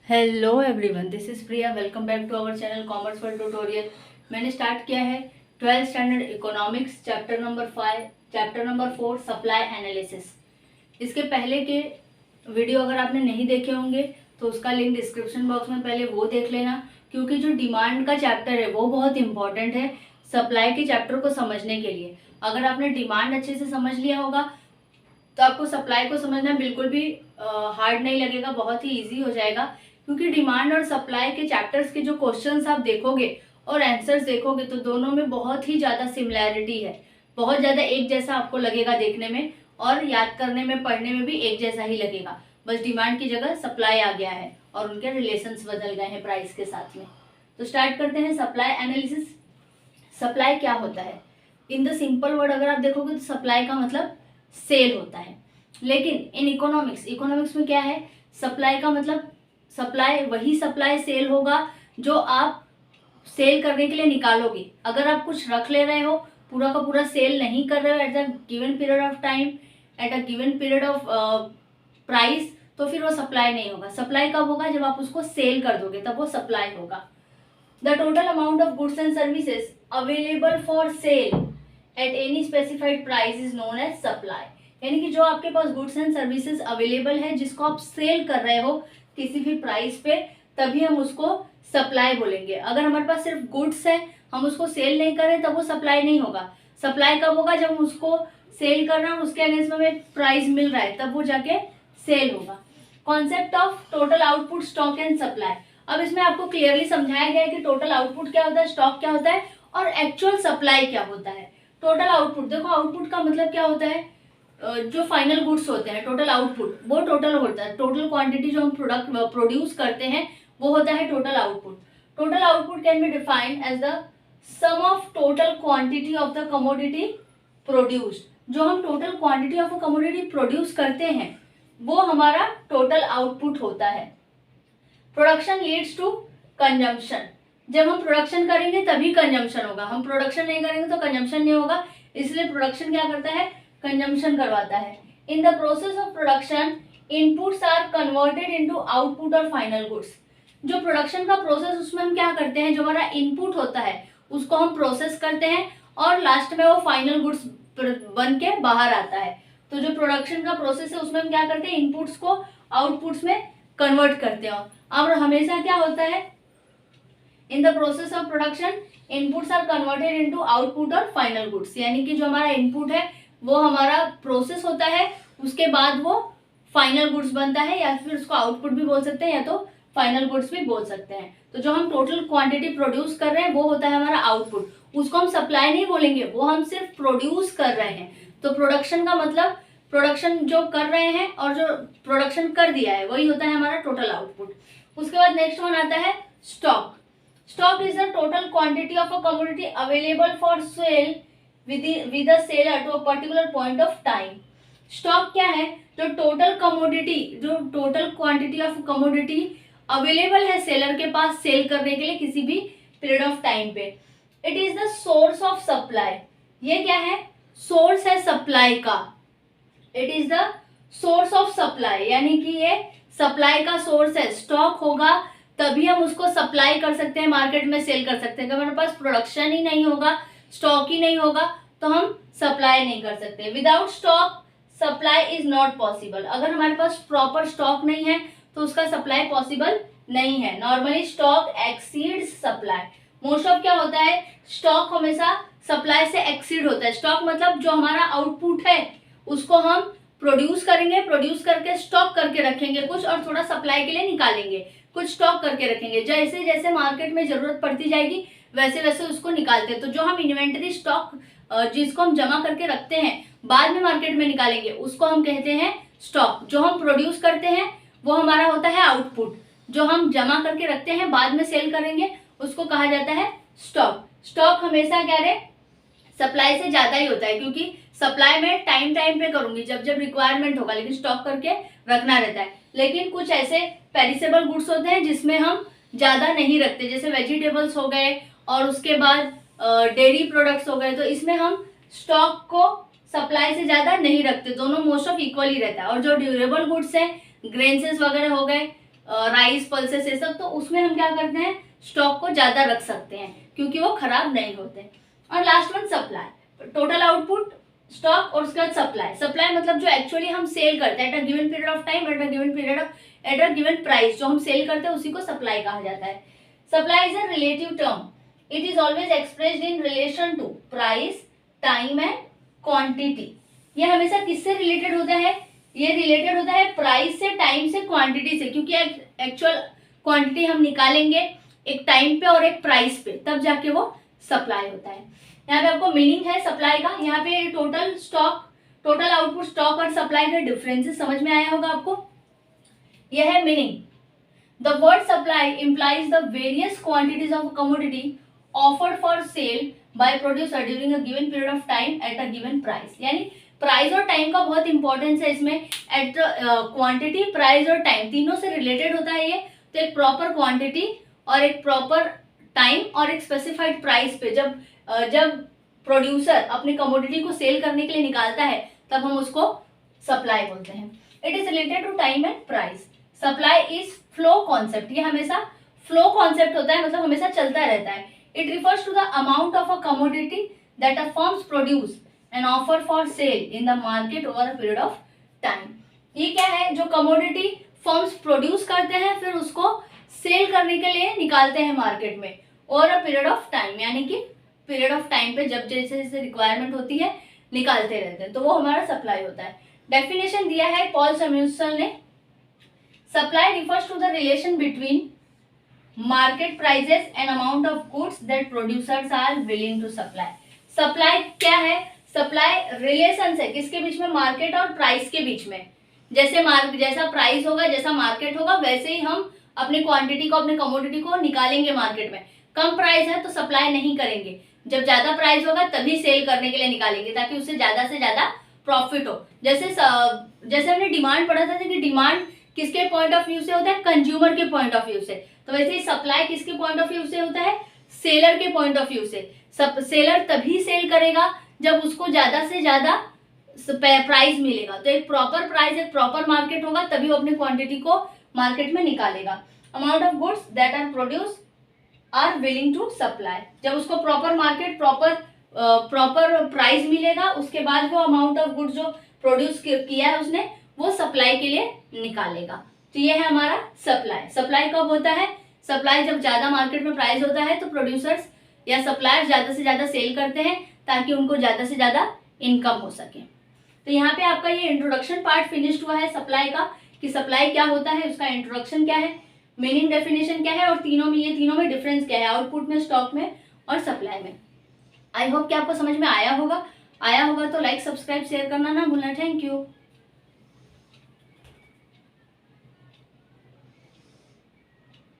Hello everyone, this is Priya. Welcome back to our channel commerce world tutorial. मैंने start किया है 12th standard economics chapter number 5, chapter number 4 supply analysis. इसके पहले के video अगर आपने नहीं देखे होंगे तो उसका लिंक डिस्क्रिप्शन बॉक्स में पहले वो देख लेना, क्योंकि जो डिमांड का चैप्टर है वो बहुत इंपॉर्टेंट है सप्लाई के चैप्टर को समझने के लिए। अगर आपने डिमांड अच्छे से समझ लिया होगा तो आपको सप्लाई को समझना बिल्कुल भी हार्ड नहीं लगेगा, बहुत ही इजी हो जाएगा। क्योंकि डिमांड और सप्लाई के चैप्टर्स के जो क्वेश्चंस आप देखोगे और आंसर्स देखोगे तो दोनों में बहुत ही ज़्यादा सिमिलैरिटी है, बहुत ज़्यादा एक जैसा आपको लगेगा देखने में, और याद करने में पढ़ने में भी एक जैसा ही लगेगा। बस डिमांड की जगह सप्लाई आ गया है और उनके रिलेशंस बदल गए हैं प्राइस के साथ में। तो स्टार्ट करते हैं सप्लाई एनालिसिस। सप्लाई क्या होता है? इन द सिंपल वर्ड अगर आप देखोगे तो सप्लाई का मतलब सेल होता है। लेकिन इन इकोनॉमिक्स में क्या है? सप्लाई का मतलब सप्लाई वही सप्लाई सेल होगा जो आप सेल करने के लिए निकालोगे। अगर आप कुछ रख ले रहे हो, पूरा का पूरा सेल नहीं कर रहे हो at the given period of time, at a given period of price, तो फिर वो सप्लाई नहीं होगा। सप्लाई कब होगा? जब आप उसको सेल कर दोगे तब वो सप्लाई होगा। The total amount of goods and services available for sale at any specified price is known as supply. यानी कि जो आपके पास गुड्स एंड सर्विसेज अवेलेबल है जिसको आप सेल कर रहे हो किसी भी प्राइस पे, तभी हम उसको सप्लाई बोलेंगे। अगर हमारे पास सिर्फ गुड्स है, हम उसको सेल नहीं कर रहे, तब वो सप्लाई नहीं होगा। सप्लाई कब होगा? जब हम उसको सेल कर रहे हैं और उसके अगेंस्ट में हमें प्राइस मिल रहा है, तब वो जाके सेल होगा। Concept of total output, stock and supply. अब इसमें आपको क्लियरली समझाया गया है कि टोटल आउटपुट क्या होता है, स्टॉक क्या होता है और एक्चुअल सप्लाई क्या होता है। टोटल आउटपुट, देखो आउटपुट का मतलब क्या होता है? जो फाइनल गुड्स होते हैं, टोटल आउटपुट वो टोटल होता है। टोटल क्वांटिटी जो हम प्रोडक्ट प्रोड्यूस करते हैं वो होता है total output. Total output can be defined as the sum of total quantity of the commodity produced. जो हम total quantity of a commodity produce करते हैं वो हमारा टोटल आउटपुट होता है। Production leads to consumption. जब हम प्रोडक्शन करेंगे तभी कंजम्पशन होगा, हम प्रोडक्शन नहीं करेंगे तो कंजम्पशन नहीं होगा। इसलिए प्रोडक्शन क्या करता है? कंजम्पशन करवाता है। In the process of production inputs are converted into output और फाइनल गुड्स। जो प्रोडक्शन का प्रोसेस, उसमें हम क्या करते हैं, जो हमारा इनपुट होता है उसको हम प्रोसेस करते हैं और लास्ट में वो फाइनल गुड्स बन के बाहर आता है। तो जो प्रोडक्शन का प्रोसेस है उसमें हम क्या करते हैं, इनपुट्स को आउटपुट्स में कन्वर्ट करते हैं। और हमेशा क्या होता है, in the process of production inputs are converted into output और फाइनल गुड्स। यानी कि जो हमारा इनपुट है वो हमारा प्रोसेस होता है, उसके बाद वो फाइनल गुड्स बनता है, या फिर उसको आउटपुट भी बोल सकते हैं या तो फाइनल गुड्स भी बोल सकते हैं। तो जो हम टोटल क्वांटिटी प्रोड्यूस कर रहे हैं वो होता है हमारा आउटपुट। उसको हम सप्लाई नहीं बोलेंगे, वो हम सिर्फ प्रोड्यूस कर रहे हैं। तो प्रोडक्शन का मतलब प्रोडक्शन जो कर रहे हैं और जो प्रोडक्शन कर दिया है वही होता है हमारा टोटल आउटपुट। उसके बाद नेक्स्ट वन आता है stock. Stock is the total quantity of a commodity available for cell with the seller to a particular point of time। Stock क्या है? जो टोटल कमोडिटी, जो total quantity of commodity available है seller के पास cell करने के लिए किसी भी पीरियड ऑफ टाइम पे। It is the source of supply. ये क्या है? सोर्स है सप्लाई का। It is the source of supply, यानी कि ये सप्लाई का सोर्स है। स्टॉक होगा तभी हम उसको सप्लाई कर सकते हैं, मार्केट में सेल कर सकते हैं। अगर हमारे पास प्रोडक्शन ही नहीं होगा, स्टॉक ही नहीं होगा, तो हम सप्लाई नहीं कर सकते। Without stock supply is not possible. अगर हमारे पास प्रॉपर स्टॉक नहीं है तो उसका सप्लाई पॉसिबल नहीं है। Normally stock exceeds supply. Most of क्या होता है, स्टॉक हमेशा सप्लाई से एक्सीड होता है। स्टॉक मतलब जो हमारा आउटपुट है उसको हम प्रोड्यूस करेंगे, प्रोड्यूस करके स्टॉक करके रखेंगे कुछ, और थोड़ा सप्लाई के लिए निकालेंगे, कुछ स्टॉक करके रखेंगे। जैसे जैसे मार्केट में जरूरत पड़ती जाएगी वैसे वैसे उसको निकालते हैं। तो जो हम इन्वेंटरी स्टॉक जिसको हम जमा करके रखते हैं बाद में मार्केट में निकालेंगे उसको हम कहते हैं स्टॉक। जो हम प्रोड्यूस करते हैं वो हमारा होता है आउटपुट। जो हम जमा करके रखते हैं बाद में सेल करेंगे उसको कहा जाता है स्टॉक। स्टॉक हमेशा क्या रे, सप्लाई से ज्यादा ही होता है, क्योंकि सप्लाई में टाइम टाइम पे करूंगी जब जब रिक्वायरमेंट होगा, लेकिन स्टॉक करके रखना रहता है। लेकिन कुछ ऐसे पेरिसेबल गुड्स होते हैं जिसमें हम ज्यादा नहीं रखते, जैसे वेजिटेबल्स हो गए और उसके बाद डेयरी प्रोडक्ट्स हो गए, तो इसमें हम स्टॉक को सप्लाई से ज्यादा नहीं रखते। दोनों मोस्ट ऑफ इक्वल ही रहता है। और जो ड्यूरेबल गुड्स हैं, ग्रेन्सेस वगैरह हो गए, राइस, पल्सेस, ये सब, तो उसमें हम क्या करते हैं, स्टॉक को ज्यादा रख सकते हैं क्योंकि वो खराब नहीं होते। और last one supply, total output, stock और उसके बाद सप्लाई। सप्लाई मतलब जो एक्चुअली हम सेल करते हैं at a given period of time, at a given period of, at a given price, जो हम सेल करते हैं उसी को सप्लाई कहा जाता है। Supply is a relative term, it is always expressed in relation to price, time and quantity. ये हमेशा किससे रिलेटेड होता है, ये रिलेटेड होता है प्राइस से, टाइम से, क्वांटिटी से, क्योंकि एक्चुअल क्वांटिटी हम निकालेंगे एक टाइम पे और एक प्राइस पे, तब जाके वो सप्लाई होता है। यहाँ पे आपको मीनिंग है सप्लाई का, यहाँ पे total stock, total output, stock और सप्लाई का डिफरेंसेस समझ में आया होगा आपको। यह है meaning. The word supply implies the various quantities of a commodity offered for sale by producer during a given period of time at a given price। यानी प्राइस और टाइम का बहुत इंपॉर्टेंस है इसमें। एट क्वांटिटी, प्राइस और time तीनों से related होता है ये। तो एक प्रॉपर क्वांटिटी और एक प्रॉपर टाइम और एक स्पेसिफाइड प्राइस पे जब प्रोड्यूसर अपनी कमोडिटी को सेल करने के लिए निकालता है तब हम उसको सप्लाई बोलते हैं। It is related to time and price. Supply is flow concept, ये हमेशा फ्लो कॉन्सेप्ट होता है, मतलब हमेशा चलता रहता है। It refers to the amount of a commodity that a firms produce and offer for sale in the market over a period of time. ये क्या है, जो कमोडिटी फर्म्स प्रोड्यूस करते हैं फिर उसको सेल करने के लिए निकालते हैं मार्केट में over a period of time, यानी कि पीरियड ऑफ टाइम पे जब जैसे जैसे रिक्वायरमेंट होती है निकालते रहते हैं, तो वो हमारा सप्लाई होता है। डेफिनेशन दिया है पॉल सैमुएल्सन ने। Supply refers to the relation between market prices and amount of goods that producers are willing to supply. Supply क्या है, सप्लाई रिलेशन है किसके बीच में, मार्केट और प्राइस के बीच में। जैसा प्राइस होगा, जैसा मार्केट होगा, वैसे ही हम अपनी क्वांटिटी को, अपने कमोडिटी को निकालेंगे मार्केट में। कम प्राइस है तो सप्लाई नहीं करेंगे, जब ज्यादा प्राइस होगा तभी सेल करने के लिए निकालेंगे ताकि उससे ज्यादा प्रॉफिट हो। जैसे हमने डिमांड पढ़ा था कि डिमांड किसके पॉइंट ऑफ व्यू से होता है, कंज्यूमर के पॉइंट ऑफ व्यू से। तो वैसे ही सप्लाई किसके पॉइंट ऑफ व्यू से होता है, सेलर के पॉइंट ऑफ व्यू से। सेलर तभी सेल करेगा जब उसको ज्यादा से ज्यादा प्राइस मिलेगा। तो एक प्रॉपर प्राइस, एक प्रॉपर मार्केट होगा तभी वो अपनी क्वांटिटी को मार्केट में निकालेगा। Amount of goods that are produce are willing to supply, जब उसको प्रॉपर मार्केट, प्रॉपर प्राइस मिलेगा उसके बाद वो अमाउंट ऑफ गुड्स जो प्रोड्यूस किया है उसने, वो सप्लाई के लिए निकालेगा। तो ये है हमारा सप्लाई। सप्लाई कब होता है, सप्लाई जब ज्यादा मार्केट में प्राइस होता है तो प्रोड्यूसर्स या सप्लायर्स ज्यादा से ज्यादा सेल करते हैं ताकि उनको ज्यादा से ज्यादा इनकम हो सके। तो यहाँ पे आपका ये इंट्रोडक्शन पार्ट फिनिश्ड हुआ है सप्लाई का, कि सप्लाई क्या होता है, उसका इंट्रोडक्शन क्या है, मीनिंग, डेफिनेशन क्या है, और तीनों में डिफरेंस क्या है, आउटपुट में, स्टॉक में और सप्लाई में। आई होप कि आपको समझ में आया होगा तो लाइक, सब्सक्राइब, शेयर करना ना भूलना। Thank you.